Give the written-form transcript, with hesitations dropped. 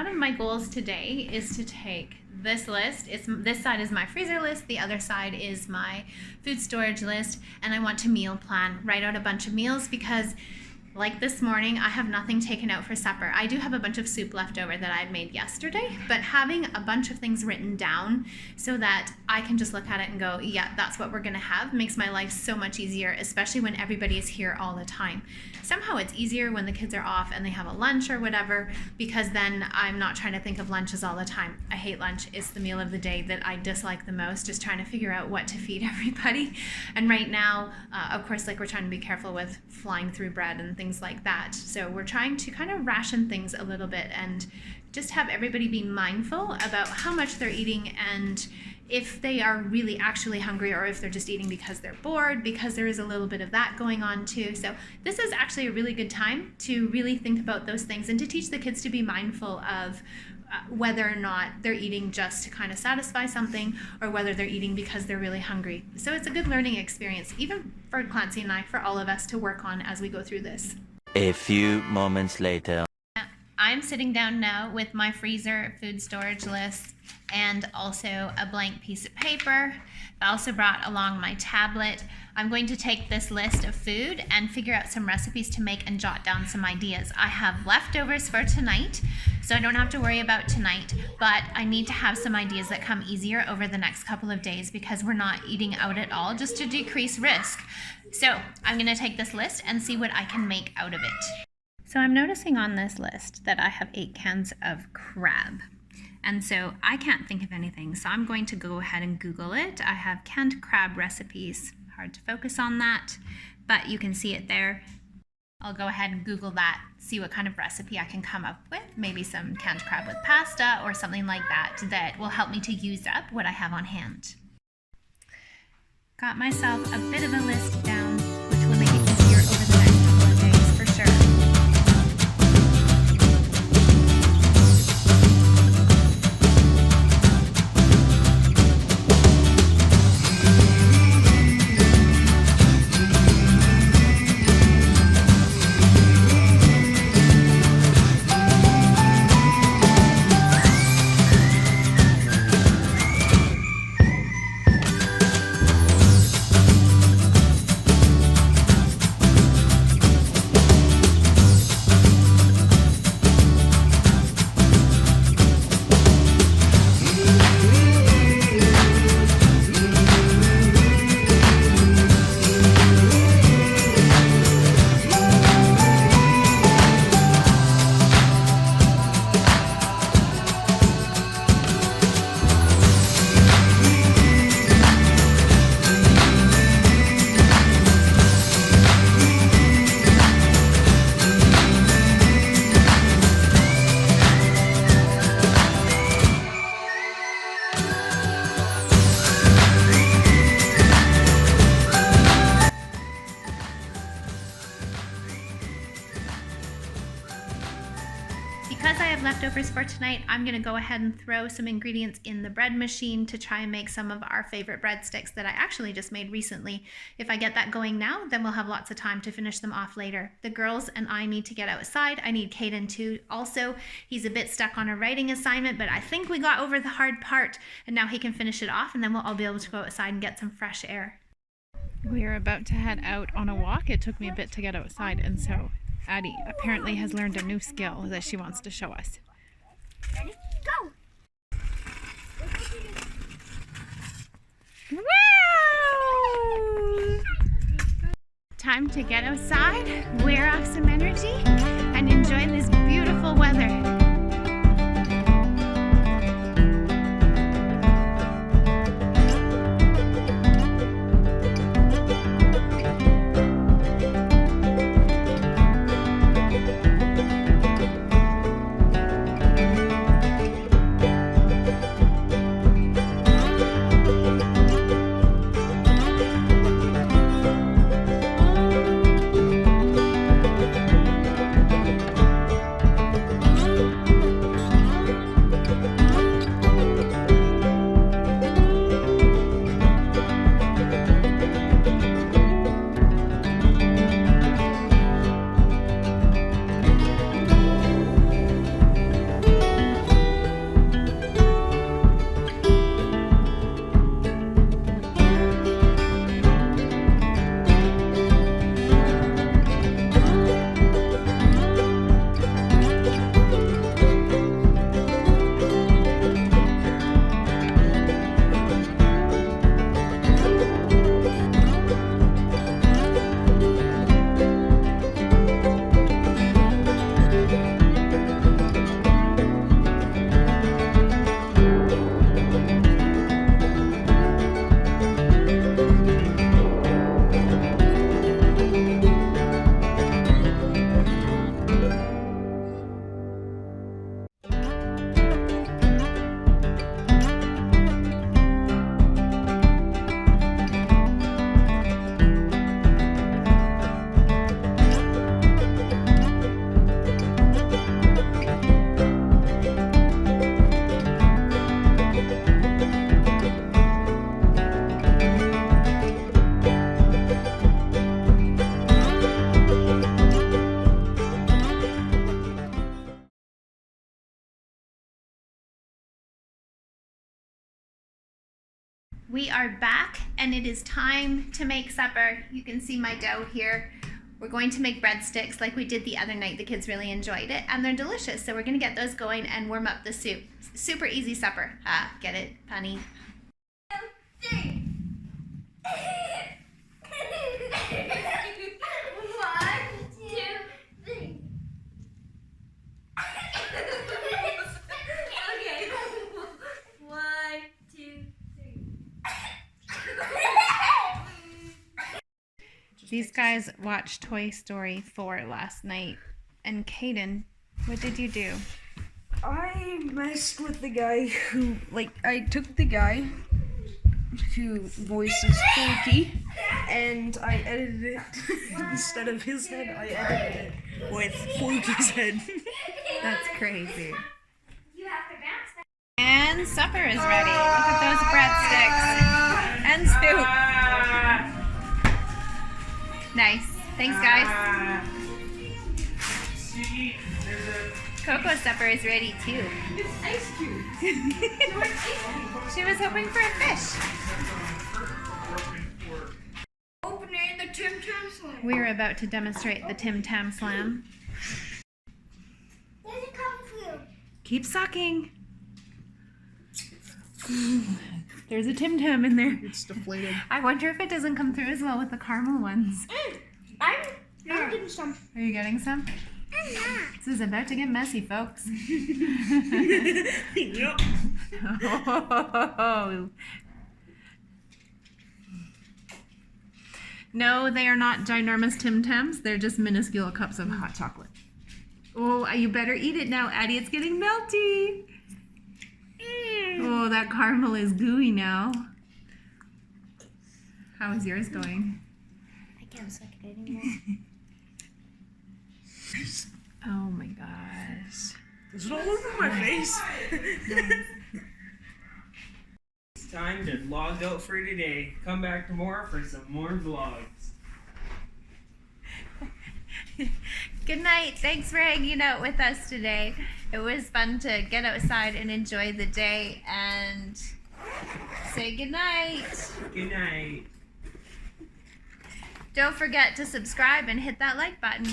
one of my goals today is to take this list. This side is my freezer list, the other side is my food storage list, and I want to meal plan, write out a bunch of meals because like this morning, I have nothing taken out for supper. I do have a bunch of soup left over that I'd made yesterday, but having a bunch of things written down so that I can just look at it and go, yeah, that's what we're gonna have, makes my life so much easier, especially when everybody is here all the time. Somehow it's easier when the kids are off and they have a lunch or whatever, because then I'm not trying to think of lunches all the time. I hate lunch. It's the meal of the day that I dislike the most, just trying to figure out what to feed everybody. And right now, of course, like we're trying to be careful with flying through bread and things like that. So we're trying to kind of ration things a little bit and just have everybody be mindful about how much they're eating and if they are really actually hungry or if they're just eating because they're bored, because there is a little bit of that going on too. So this is actually a really good time to really think about those things and to teach the kids to be mindful of whether or not they're eating just to kind of satisfy something or whether they're eating because they're really hungry. So it's a good learning experience, even for Clancy and I, for all of us to work on as we go through this. A few moments later. I'm sitting down now with my freezer food storage list and also a blank piece of paper. I also brought along my tablet. I'm going to take this list of food and figure out some recipes to make and jot down some ideas. I have leftovers for tonight, so I don't have to worry about tonight, but I need to have some ideas that come easier over the next couple of days because we're not eating out at all, just to decrease risk. So I'm gonna take this list and see what I can make out of it. So I'm noticing on this list that I have 8 cans of crab. And so I can't think of anything, so I'm going to go ahead and Google it. I have canned crab recipes. Hard to focus on that, but you can see it there. I'll go ahead and Google that, see what kind of recipe I can come up with. Maybe some canned crab with pasta or something like that that will help me to use up what I have on hand. Got myself a bit of a list down, which will make it easier over the next couple of days for sure. Because I have leftovers for tonight, I'm going to go ahead and throw some ingredients in the bread machine to try and make some of our favorite breadsticks that I actually just made recently. If I get that going now, then we'll have lots of time to finish them off later. The girls and I need to get outside. I need Caden too. Also, he's a bit stuck on a writing assignment, but I think we got over the hard part and now he can finish it off and then we'll all be able to go outside and get some fresh air. We are about to head out on a walk. It took me a bit to get outside, and so Addie apparently has learned a new skill that she wants to show us. Ready? Go! Wow! Time to get outside, wear off some energy, and enjoy this beautiful weather. We are back and it is time to make supper. You can see my dough here. We're going to make breadsticks like we did the other night. The kids really enjoyed it and they're delicious. So we're gonna get those going and warm up the soup. Super easy supper. Ah, get it, honey? These guys watched Toy Story 4 last night. And Caden, what did you do? I messed with the guy who, I took the guy who voices Forky and I edited it instead of his head, I edited it with Forky's head. That's crazy. And supper is ready. Look at those breadsticks and soup. Nice. Thanks, guys. Coco's supper is ready too. It's ice cubes. She was hoping for a fish. Opening the Tim Tam Slam. We are about to demonstrate the Tim Tam Slam. There's a Kung Fu. Keep sucking. There's a Tim Tam in there. It's deflated. I wonder if it doesn't come through as well with the caramel ones. I'm getting some. Are you getting some? I'm not. This is about to get messy, folks. Yep. Oh. No, they are not ginormous Tim Tams. They're just minuscule cups of hot chocolate. Oh, you better eat it now, Addie. It's getting melty. Oh, that caramel is gooey now. How is yours going? I can't suck it anymore. Oh my gosh. Is it all over my face? It's time to log out for today. Come back tomorrow for some more vlogs. Good night. Thanks for hanging out with us today. It was fun to get outside and enjoy the day and say good night. Good night. Don't forget to subscribe and hit that like button.